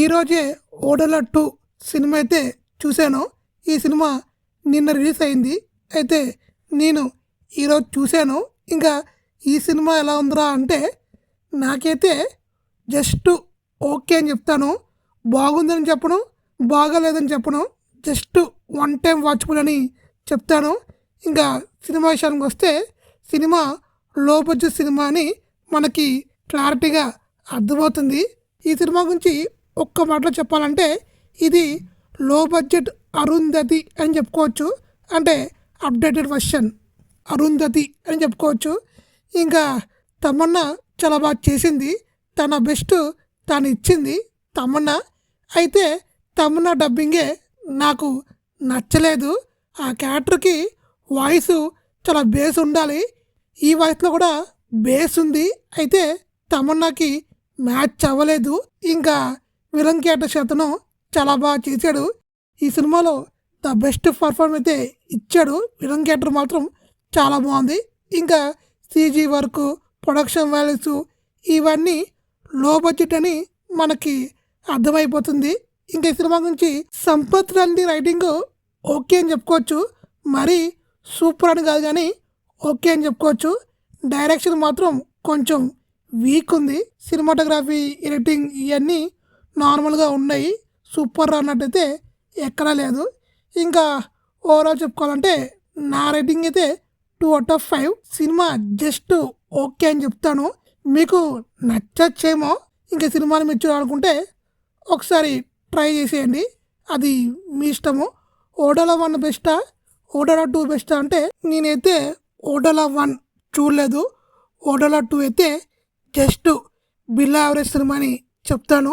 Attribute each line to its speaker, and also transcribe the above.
Speaker 1: ఈరోజే 'ఓడల 2' సినిమా అయితే చూశాను. ఈ సినిమా నిన్న రిలీజ్ అయింది. అయితే నేను ఈరోజు చూశాను. ఇంకా ఈ సినిమా ఎలా ఉందిరా అంటే నాకైతే జస్ట్ ఓకే అని చెప్తాను. బాగుందని చెప్పను, బాగాలేదని చెప్పను. జస్ట్ వన్ టైం వాచబుల్ అని చెప్తాను. ఇంకా సినిమా విషయానికి వస్తే సినిమా లో బడ్జెట్ సినిమా అని మనకి క్లారిటీగా అర్థమవుతుంది. ఈ సినిమా గురించి ఒక్క మాటలో చెప్పాలంటే ఇది లో బడ్జెట్ అరుంధతి అని చెప్పుకోవచ్చు. అంటే అప్డేటెడ్ వర్షన్ అరుంధతి అని చెప్పుకోవచ్చు. ఇంకా తమన్నా చాలా బాగా చేసింది. తన బెస్ట్ తను ఇచ్చింది తమన్నా. అయితే తమన్నా డబ్బింగే నాకు నచ్చలేదు. ఆ క్యారెక్టర్కి వాయిస్ చాలా బేస్ ఉండాలి. ఈ వాయిస్లో కూడా బేస్ ఉంది. అయితే తమన్నాకి మ్యాచ్ అవ్వలేదు. ఇంకా విలన్ క్యారెక్టర్ అతను చాలా బాగా చేశాడు. ఈ సినిమాలో ద బెస్ట్ పర్ఫార్మెన్స్ అయితే ఇచ్చాడు. విలన్ క్యారెక్టర్ మాత్రం చాలా బాగుంది. ఇంకా సీజీ వర్క్, ప్రొడక్షన్ వాల్యూస్ ఇవన్నీ లో బడ్జెట్ అని మనకి అర్థమైపోతుంది. ఇంకా ఈ సినిమా గురించి సంపత్ రండి రైటింగ్ ఓకే అని చెప్పుకోవచ్చు. మరీ సూపర్ అని కాదు కానీ ఓకే అని చెప్పుకోవచ్చు. డైరెక్షన్ మాత్రం కొంచెం వీక్ ఉంది. సినిమాటోగ్రఫీ, ఎడిటింగ్ ఇవన్నీ నార్మల్గా ఉన్నాయి. సూపర్ అన్నట్టయితే ఎక్కడా లేదు. ఇంకా ఓవరాల్ చెప్పుకోవాలంటే నా రేటింగ్ అయితే 2/5. సినిమా జస్ట్ ఓకే అని చెప్తాను. మీకు నచ్చచ్చేమో. ఇంకా సినిమాని మీరు చూడాలనుకుంటే ఒకసారి ట్రై చేసేయండి. అది మీ ఇష్టము. ఓడల 1 బెస్టా, ఓడల 2 బెస్టా అంటే నేనైతే ఓడల 1 చూడలేదు. ఓడల 2 అయితే జస్ట్ బిలో యావరేజ్ సినిమా అని చెప్తాను.